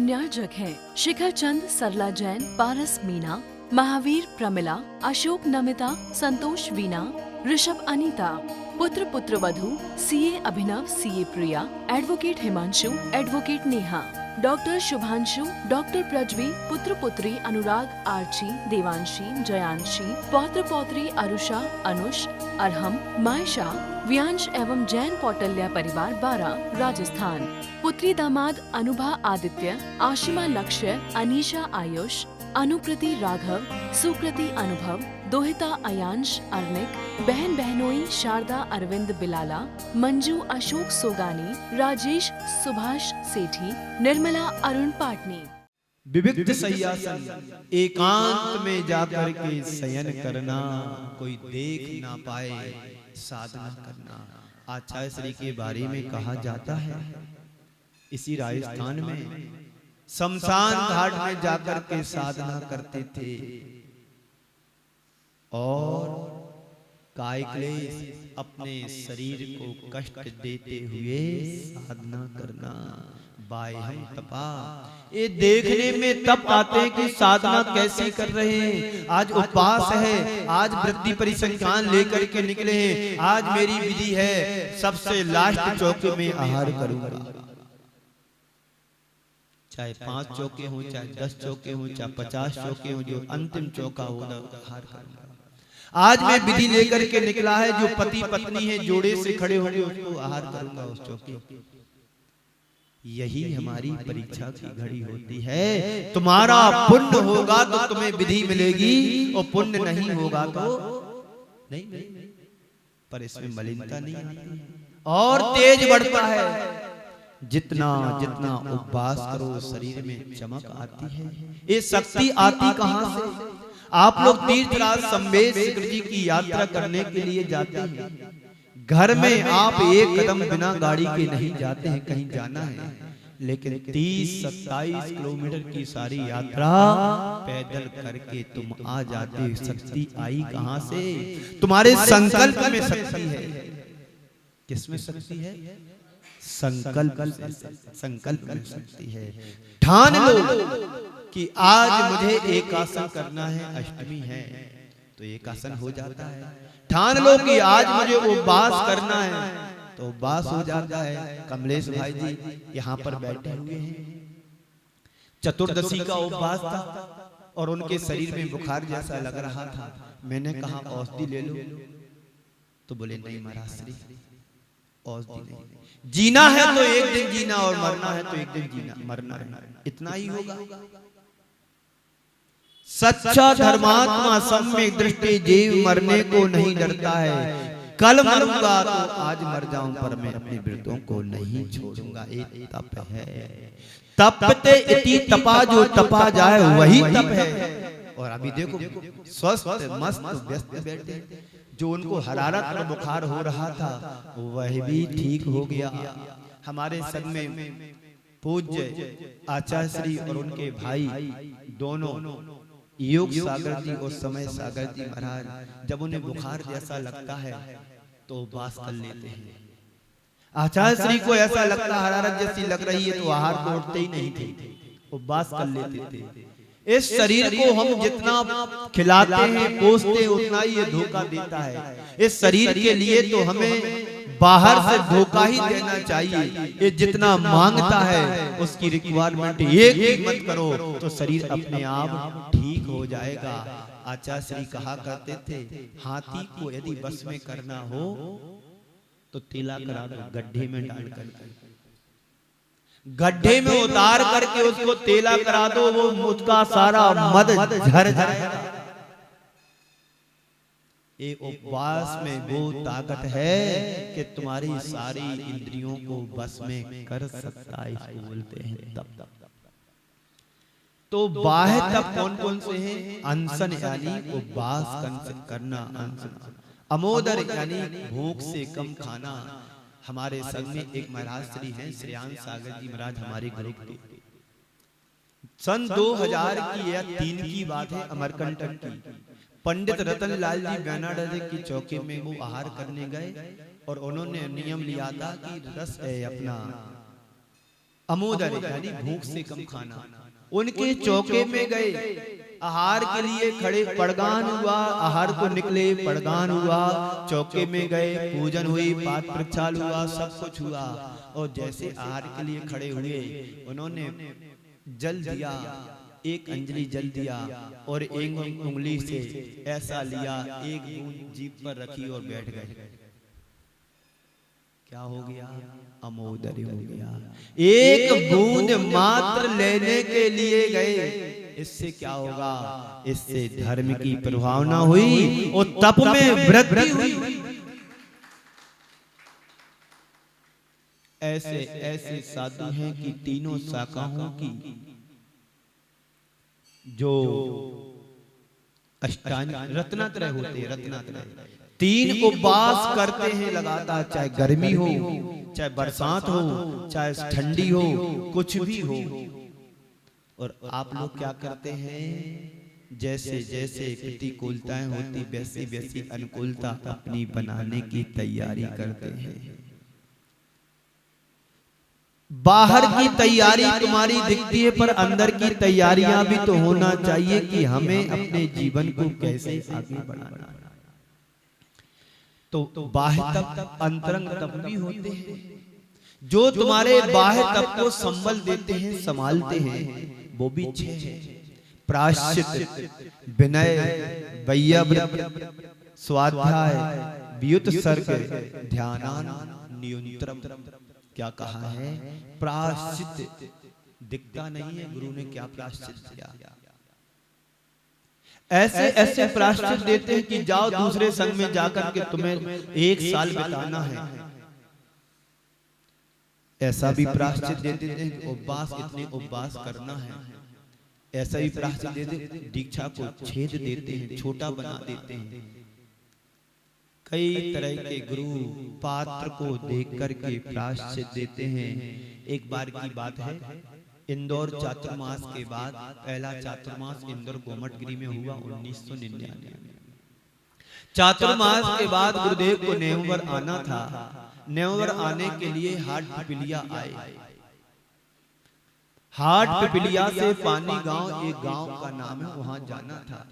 संन्याजक हैं शिखर चंद, सरला जैन, पारस मीना, महावीर प्रमिला, अशोक नमिता, संतोष वीना, ऋषभ अनीता। पुत्र पुत्रवधू CA Abhinav, CA Priya, advocate Himanshu, advocate Neha, doctor Shubhanshu, doctor Prajvi, पुत्र पुत्री अनुराग, आर्ची, देवांशी, जयांशी, पौत्र पौत्री अरुषा, अनुष, अरहम, मायशा, व्यांश एवं जैन कौटल्या परिवार 12 राजस्थान। पुत्री दामाद अनुभा आदित्य, आशिमा लक्ष्य, अनीशा आयुष, अनुकृति राघव, सुकृति अनुभव, दोहिता अयांश अर्निक, बहन बहनोई शारदा अरविंद बिलाला, मंजू अशोक सोगानी, राजेश सुभाष सेठी, निर्मला अरुण पाटनी। विविध सय्यासन एकांत में जाकर के शयन करना, कोई देख ना पाए साधना करना। आचार्य श्री के बारे में कहा जाता है, इसी राजस्थान में शमशान घाट में जाकर के साधना करते थे और काय क्लेश अपने शरीर को कष्ट देते हुए साधना करना। बाह्यम तपा, ये देखने में तप आते हैं कि साधना कैसी कर रहे हैं। आज उपवास है, आज वृद्धि परिसंख्यान लेकर के निकले हैं, आज मेरी विधि है, सबसे लास्ट चौके में आहार करूंगा। चाहे 5 चौके हों, चाहे 10 चौके हों, चाहे 50 चौके हों, जो अंतिम चौका होगा आहार करूंगा। आज मैं विधि लेकर के निकला है, जो पति पत्नी है जोड़े से खड़े होंगे उसको आहार करूंगा उस चौके। यही हमारी परीक्षा की घड़ी होती है। तुम्हारा पुण्य होगा तो तुम्हें विधि मिलेगी, और पुण्य नहीं होगा तो नहीं। पर इसमें मलिनता नहीं आती और तेज बढ़ता है। जितना जितना उपवास करो शरीर में चमक आती है। ये शक्ति आती कहां से? आप लोग तीर्थराज संवेद शिखर जी की यात्रा करने के लिए जाते हैं, घर में आप एक कदम बिना गाड़ी के नहीं जाते हैं, कहीं जाना है, लेकिन 30-27 किलोमीटर की सारी यात्रा पैदल करके तुम आ जाते हो। शक्ति आई कहां से? तुम्हारे संकल्प में शक्ति है। किसमें शक्ति है? संकल्प में शक्ति है। ठान लो कि आज मुझे एक आसन करना है, अष्टमी है तो एक आसन हो जाता है। ठान लो कि आज मुझे उपवास करना है तो उपवास हो जाता है। कमलेश भाई जी यहाँ पर बैठे हुए हैं, चतुर्दशी का उपवास था और उनके शरीर में बुखार जैसा लग रहा था। मैंने कहा औषधि ले लो, तो बोले नहीं महाराज श्री औषधि नहीं, जीना है तो एक दिन जीना और मरना है तो एक दिन जीना मरना है, इतना ही होगा। सच्चा धर्मात्मा सम्यक दृष्टि जीव मरने को नहीं डरता है। कल मरूंगा तो आज मर जाऊं, पर मैं अपने वृद्धों को नहीं छोड़ूंगा। एक तप है, तपते इति तपा, जो तपा जाए वही तप है। और अभी देखो स्वस्थ मस्त व्यस्त बैठे, जो उनको हरारत और बुखार हो रहा था वह भी ठीक हो गया। हमारे संग में पूज्य आचार्य श्री और उनके भाई दोनों योग सागर जी और समय सागर जी महाराज, जब उन्हें बुखार जैसा लगता है तो उपवास कर लेते हैं। आचार्य श्री को ऐसा लगता हरारत जैसी लग रही है तो आहार को उठते ही नहीं थे, उपवास कर लेते थे। इस शरीर को हम जितना खिलाते हैं पोसते हैं उतना ही ये धोखा देता है। इस शरीर के लिए तो हमें बाहर से धोखा ही देना चाहिए। ये जितना मांगता है उसकी रिक्वायरमेंट एक ही मत करो तो शरीर अपने आप ठीक हो जाएगा। आचार्य श्री कहा करते थे, हाथी को यदि बस में करना हो तो तेला करा दो, गड्ढे में डाल कर गड्ढे में उतार करके उसको तेला करा दो, वो उसका सारा मद झर जाएगा। ये उपवास में वो ताकत है कि तुम्हारी सारी इंद्रियों को बस में कर सकता है, इसको बोलते हैं तप। तो बाह्य तप कौन कौन से हैं? अनशन यानी उपवास करना, अनशन। अमोदर यानी भूख से कम खाना। हमारे संग में एक महाराज श्री हैं श्रेयांश सागर जी महाराज, हमारे ग्रुप के। सन 2000 की या 3 की बात है, अमरकंटक की। पंडित रतन लाल जी बैनाडे की चौकी में वो आहार करने गए और उन्होंने नियम लिया था कि रस अपना अमोदर यानी भूख से कम खाना। उनके चौके में गए, आहार के लिए खड़े, पड़गान हुआ, आहार को निकले, पड़गान हुआ, चौके में गए, पूजन हुई, पाठ प्रक्षाल हुआ, सब कुछ हुआ। और जैसे आहार के लिए खड़े हुए, उन्होंने जल दिया, एक अंजलि जल दिया और एक उंगली से ऐसा लिया, एक बूंद जीभ पर रखी और बैठ गए। क्या हो गया? अमोदर हो गया। एक बूंद मात्र लेने के लिए गए। इससे क्या होगा? इससे धर्म की प्रभावना हुई और तप में वृद्धि हुई। ऐसे ऐसे साधु हैं कि तीनों शाखाओं की जो अष्टांग रत्नात्रय होते हैं, रत्नात्रय, तीन उपवास करते हैं लगातार, चाहे गर्मी हो, चाहे बरसात हो, चाहे ठंडी हो, कुछ भी हो। और आप लोग क्या करते हैं? जैसे जैसे प्रतिकूलताएं होती वैसी वैसी अनुकूलता अपनी बनाने की तैयारी करते हैं। बाहर की तैयारी तुम्हारी दिखती है, पर अंदर की तैयारियां भी तो होना चाहिए कि हमें अपने जीवन को कैसे आगे बढ़ाना है। तो बाह्य तप, अंतरंग तप भी होते हैं। जो तुम्हारे बाह्य तप को संबल देते हैं, संभालते हैं, वो भी छह हैं। प्रायश्चित, विनय, वैयाव्रत, स्वाध्याय, व्युत सर्ग, ध्यानान, नियंत्रम। क्या कहा है? प्रायश्चित। दिखता नहीं है गुरु ने क्या प्रायश्चित किया। ऐसे ऐसे प्रायश्चित देते हैं कि जाओ दूसरे संघ में जाकर के तुम्हें 1 साल बिताना है। ऐसा भी प्रायश्चित दे देते हैं कि उपवास, इतने उपवास करना है। ऐसा भी प्रायश्चित दे देते, दीक्षा को छेद देते हैं, छोटा बना देते हैं। कई तरह के गुरु पात्र को देख करके प्रायश्चित देते हैं। एक बार की बात है, इंदौर चातुर्मास के बाद पहला चातुर्मास इंदौर गोमटगिरी में हुआ 1999 में। चातुर्मास के बाद गुरुदेव को नेववर आना था। नेववर आने के लिए हाट पिपलिया आए। हाट पिपलिया से पानी गांव, एक गांव का नाम है, वहां जाना था।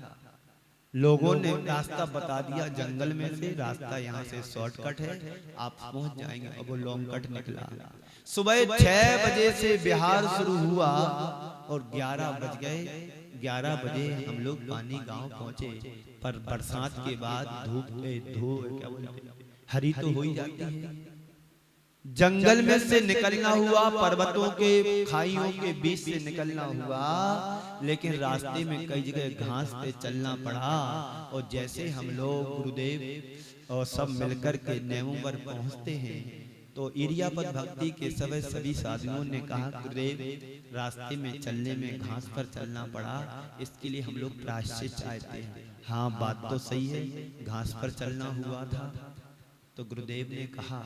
लोगों ने रास्ता बता दिया, जंगल में से रास्ता यहाँ से शॉर्टकट है, आप पहुंच जाएंगे। अब वो लॉन्ग कट निकला। सुबह 6 बजे से बिहार शुरू हुआ और 11 बज गए। 11 बजे हम लोग पानी गांव पहुंचे। पर बरसात के बाद धूप क्या बोलते, हरी तो हो ही जाती है। जंगल में से निकलना हुआ, पर्वतों के खाइयों के बीच से निकलना हुआ, लेकिन रास्ते में कई जगह घास पे चलना पड़ा। और जैसे हम लोग गुरुदेव और सब मिलकर के नेववर पहुंचते हैं, तो इरियापद भक्ति के सभी साधुओं ने कहा, गुरुदेव रास्ते में चलने में घास पर चलना पड़ा, इसके लिए हम लोग प्रायश्चित चाहते हैं। हाँ, बात तो सही है, घास पर चलना हुआ था। तो गुरुदेव ने कहा,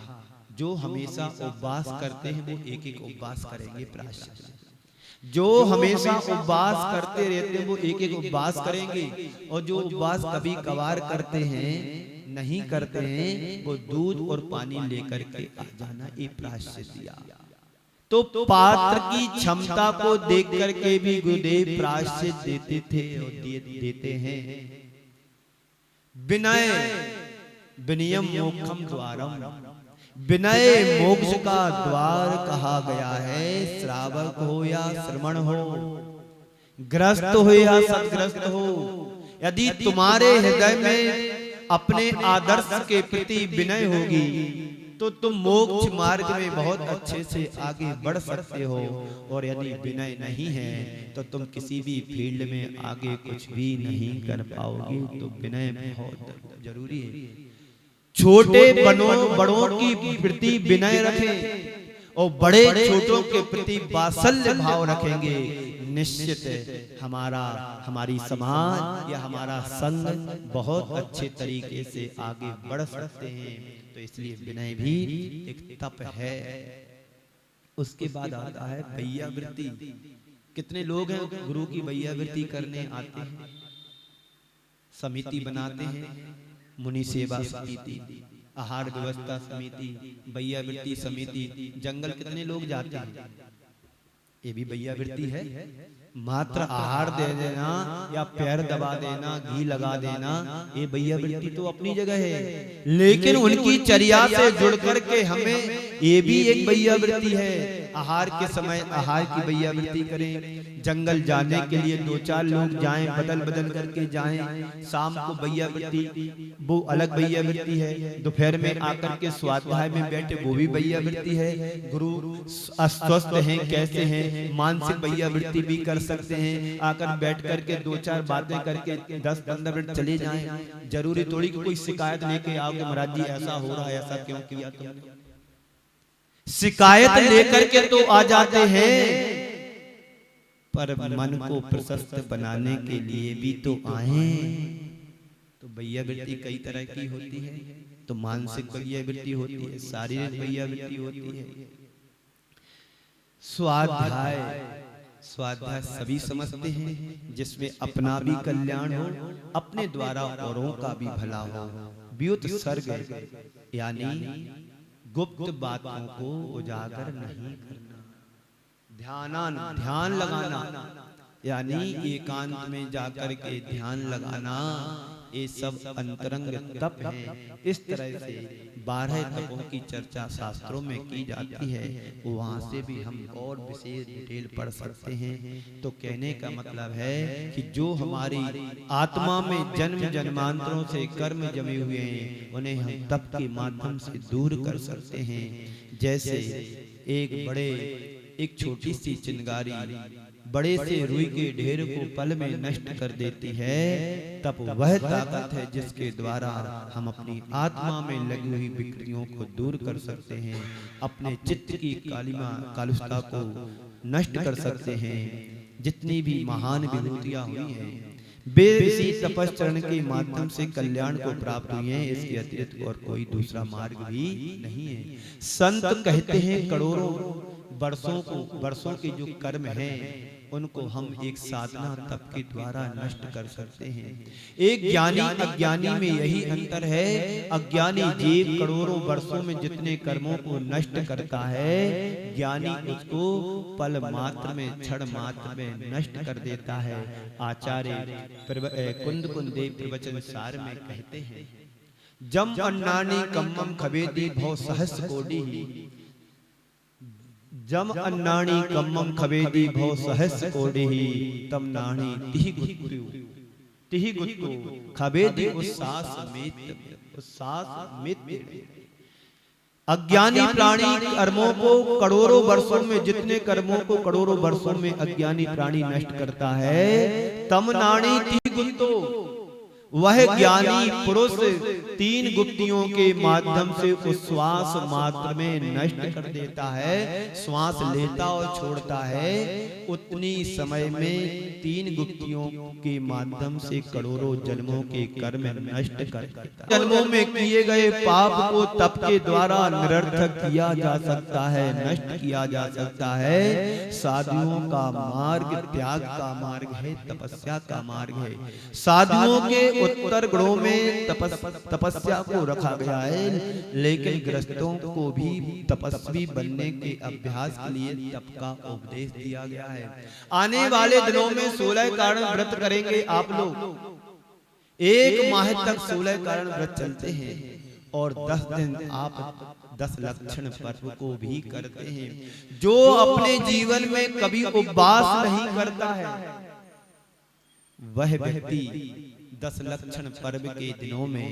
जो हमेशा उपवास करते हैं वो एक एक उपवास करेंगे प्रायश्चित। जो हमेशा उपवास करते रहते हैं वो एक एक उपवास करेंगे। और जो उपवास कभी कभार करते हैं, नहीं करते हैं, वो दूध और पानी लेकर के आ जाना, ये प्रायश्चित दिया। तो पात्र की क्षमता को देख करके भी गुरुदेव प्रायश्चित देते थे और देते हैं। विनय विनयम मोक्षम द्वारम, विनय मोक्ष का द्वार कहा गया है। श्रावक हो या श्रमण हो, ग्रस्त हो या सदग्रस्त हो, यदि तुम्हारे हृदय में अपने आदर्श के प्रति विनय होगी तो तुम मोक्ष मार्ग में बहुत अच्छे से आगे बढ़ सकते हो। और यदि विनय नहीं है तो तुम किसी भी फील्ड में आगे कुछ भी नहीं कर पाओगे। तो विनय बहुत जरूरी है। छोटे बड़ों की प्रति विनय रखें और बड़े छोटों के प्रति वात्सल्य भाव रखेंगे, निश्चित हमारी समाज या हमारा संघ बहुत अच्छे तरीके से आगे बढ़ सकते हैं। तो इसलिए विनय भी एक तप है। उसके बाद आता है वैयावृत्ति। कितने लोग हैं गुरु की वैयावृत्ति करने आते हैं, समिति बनाते हैं, मुनि सेवा समिति, आहार व्यवस्था समिति, वैयावृत्ति समिति। जंगल कितने लोग जाते हैं, ये भी भैया वृत्ति है। मात्र आहार दे देना या पैर दबा देना, घी लगा देना, ये भैया वृत्ति तो अपनी जगह है, लेकिन उनकी चर्या से जुड़ करके हमें ये भी एक भैया वृत्ति है। आहार के समय आहार की भैया वृत्ति करें, जंगल जाने के लिए 2-4 लोग जाएं, बदल बदल करके जाएं, शाम को भैया वृत्ति वो अलग भैया वृत्ति है। दोपहर में आकर के स्वाध्याय में बैठे वो भी भैया वृत्ति है। गुरु अस्वस्थ हैं कैसे हैं, मानसिक भैया वृत्ति भी कर सकते हैं। आकर बैठ करके 2-4 बातें करके 10-15 मिनट चले जाएं। जरूरी थोड़ी कि कोई शिकायत लेके आओगे, महाराज जी ऐसा हो रहा है, ऐसा क्यों किया तुमने। शिकायत लेकर के तो आ जाते हैं, पर मन को प्रशस्त बनाने के लिए भी तो आए। तो भैया वृत्ति कई तरह की होती है। तो मानसिक भैया वृत्ति होती है, शारीरिक भैया वृत्ति होती है। स्वाध्याय, स्वाध्याय सभी समझते हैं, जिसमें अपना भी कल्याण हो, अपने द्वारा औरों का भी भला हो। व्युत्सर्ग यानी गुप्त बातों को उजागर नहीं करना। ध्यान लगाना यानी एकांत में जाकर के ध्यान लगाना, ये सब अंतरंग तप है। इस तरह से 12 तपों की चर्चा शास्त्रों में की जाती है, वहां से भी हम और विशेष डिटेल पढ़ सकते हैं। तो कहने का मतलब है कि जो हमारी आत्मा में जन्म जन्मांतरों से कर्म जमे हुए हैं, उन्हें हम तप के माध्यम से दूर कर सकते हैं। जैसे एक छोटी सी चिंगारी बड़े से रुई के ढेर को पल में नष्ट कर देती है, तब वह ताकत है जिसके द्वारा हम अपनी आत्मा में लगी हुई विकृतियों को दूर कर सकते हैं, अपने चित्त की कालुषता को नष्ट कर सकते हैं। जितनी भी महान विभूतियां हुई हैं, वे इसी तपश्चरण के माध्यम से कल्याण को प्राप्त हुए हैं। इसके अतिरिक्त और कोई दूसरा मार्ग भी नहीं है। संत कहते हैं करोड़ों वर्षों के जो कर्म हैं, उनको हम एक साधना तप के द्वारा नष्ट कर सकते हैं। एक ज्ञानी अज्ञानी में यही अंतर है। अज्ञानी जीव करोड़ों वर्षों में जितने कर्मों को नष्ट करता है, ज्ञानी उसको पल मात्र में, क्षण मात्र में नष्ट कर देता है। आचार्य कुंद प्रवचन सार में कहते हैं, जम अन्नानि कम्मम खवेदी भव सहस्र कोटि, जम अन्नानि कम्मम खवेदी भव सहस्र कोटि, तम नाणी तिहि गुत्तु खवेदी उस्सास मित। अज्ञानी प्राणी कर्मों को करोड़ों वर्षों में, जितने कर्मों को करोड़ों वर्षों में अज्ञानी प्राणी नष्ट करता है, तम नाणी तिहि गुत्तु, वह ज्ञानी पुरुष 3 गुप्तियों के माध्यम से उस श्वास मात्र में नष्ट कर देता है। श्वास लेता और छोड़ता है, उतनी समय में 3 गुप्तियों के माध्यम से करोड़ों जन्मों के कर्म नष्ट कर देता है। जन्मों में किए गए पाप को तप के द्वारा निरर्थक किया जा सकता है, नष्ट किया जा सकता है। साधुओं का मार्ग त्याग का मार्ग है, तपस्या का मार्ग है। साधुओं के उत्तर गुणों में तपस्या को रखा गया है, लेकिन गृहस्थों को भी तपस्वी बनने के अभ्यास के लिए तप का उपदेश दिया गया है। आने वाले दिनों में 16 कारण व्रत करेंगे आप लोग। 1 माह तक 16 कारण व्रत चलते हैं और 10 दिन आप 10 लक्षण पर्व को भी करते हैं। जो अपने जीवन में कभी उपवास नहीं करता है, वह व्यक्ति 10 लक्षण पर्व के दिनों में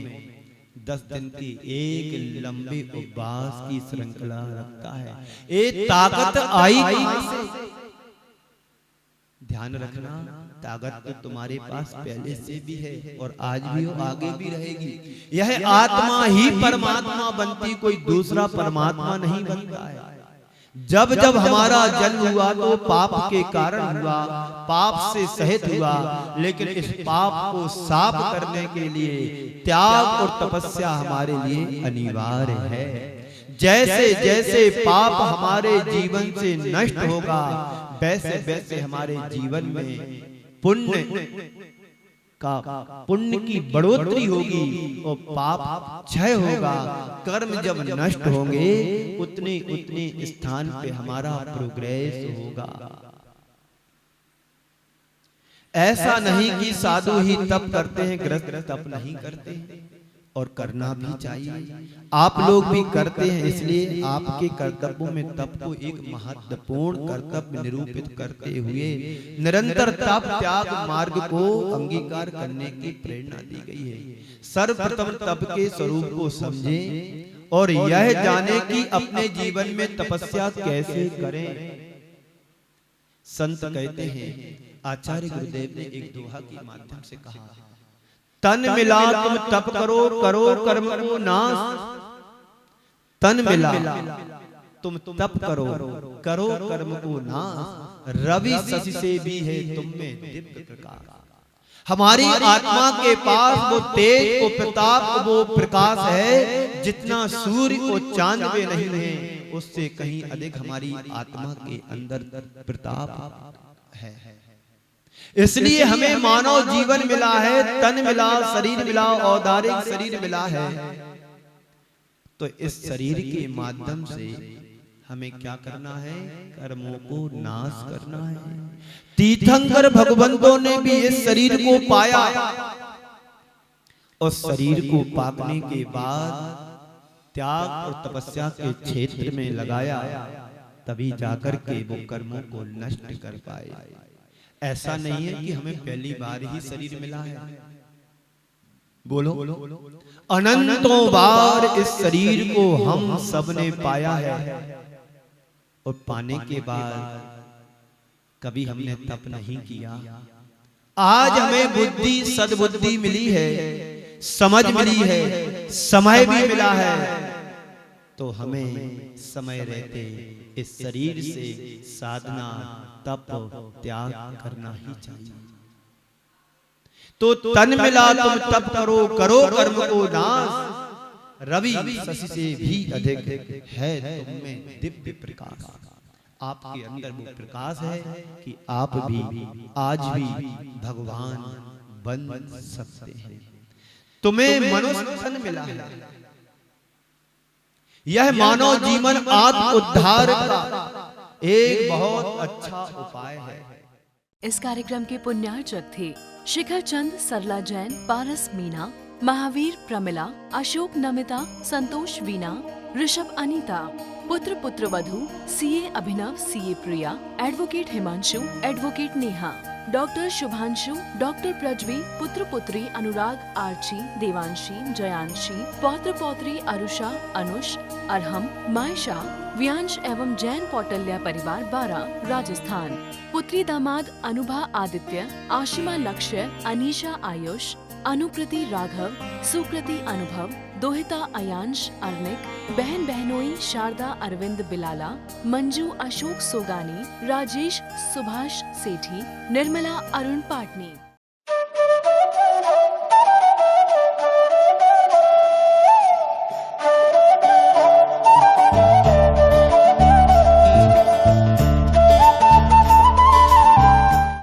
10 दिन की एक लंबे उपवास की श्रृंखला रखता है। ये ताकत आई कहां से? ध्यान रखना, ताकत तो तुम्हारे पास पहले से भी है और आज भी हो, आगे भी रहेगी। यह आत्मा ही परमात्मा बनती, कोई दूसरा परमात्मा नहीं बनता है। जब जब हमारा जन्म हुआ तो पाप के कारण हुआ, पाप से सहित हुआ, लेकिन इस पाप को साफ करने के लिए त्याग और तपस्या हमारे लिए अनिवार्य है। जैसे जैसे पाप हमारे जीवन से नष्ट होगा, वैसे वैसे हमारे जीवन में पुण्य का पुण्य की बढ़ोतरी होगी और पाप क्षय होगा। कर्म जब नष्ट होंगे उतने उतने स्थान पे हमारा प्रोग्रेस होगा। ऐसा नहीं कि साधु ही तप करते हैं, गृहस्थ तप नहीं करते हैं, और करना भी चाहिए। आप लोग भी करते हैं, इसलिए आपके कर्तव्यों में तप को एक महत्वपूर्ण कर्तव्य निरूपित करते हुए निरंतर तप त्याग मार्ग को अंगीकार करने की प्रेरणा दी गई है। सर्वप्रथम तप के स्वरूप को समझें और यह जाने कि अपने जीवन में तपस्या कैसे करें। संत कहते हैं, आचार्य गुरुदेव ने एक दोहा के माध्यम से कहा, तन मिला तुम तप करो, करो कर्म को नाश। तन मिला तुम तप करो, करो कर्म को नाश। रवि शशि से भी है तुम में दिव्य प्रकाश। हमारी आत्मा के पास वो तेज, वो प्रताप, वो प्रकाश है जितना सूर्य और चांद में नहीं है, उससे कहीं अधिक हमारी आत्मा के अंदर प्रताप है। इसलिए हमें मानव जीवन मिला है, तन मिला, शरीर मिला, औदारिक शरीर मिला है। तो इस शरीर के माध्यम से हमें क्या करना है? कर्मों को नाश करना है। तीर्थंकर भगवंतों ने भी इस शरीर को पाया और शरीर को पाने के बाद त्याग और तपस्या के क्षेत्र में लगाया, तभी जाकर के वो कर्मों को नष्ट कर पाए। ऐसा नहीं है कि हमें पहली बार ही शरीर मिला है। बोलो, अनंतों बार इस शरीर को हम सबने पाया है और पाने के बाद कभी हमने तप नहीं किया। आज हमें बुद्धि, सद्बुद्धि मिली है, समझ मिली है, समय भी मिला है, तो हमें समय रहते इस शरीर से साधना, तप, त्याग करना ही चाहिए। तो तन मिला तुम तप करो, करो कर्म को नाश। रवि शशि से भी अधिक है तुम में दिव्य प्रकाश। आपके अंदर वो प्रकाश है कि आप भी आज भी भगवान बन सकते हैं। तुम्हें मनुष्य तन मिला है। यह मानव जीवन आत्म उद्धार का एक बहुत अच्छा उपाय है। इस कार्यक्रम के पुण्यार्चक थे शिखर चंद, सरला जैन, पारस मीना, महावीर प्रमिला, अशोक नमिता, संतोष वीना, ऋषभ अनीता, पुत्र पुत्रवधू CA Abhinav, CA Priya, advocate Himanshu, advocate Neha, doctor Shubhanshu, doctor Prajvi, पुत्र पुत्री अनुराग, आर्ची, देवांशी, जयांशी, पौत्र पौत्री अरुषा, अनुष, अरहम, मायशा, व्यांश एवं जैन कौटल्या परिवार 12 राजस्थान। पुत्री दामाद अनुभा आदित्य, आशिमा लक्ष्य, अनीशा आयुष, अनुकृति राघव, सुकृति अनुभव, दोहिता अयांश अर्निक, बहन बहनोई शारदा अरविंद बिलाला, मंजू अशोक सोगानी, राजेश सुभाष सेठी, निर्मला अरुण पाटनी।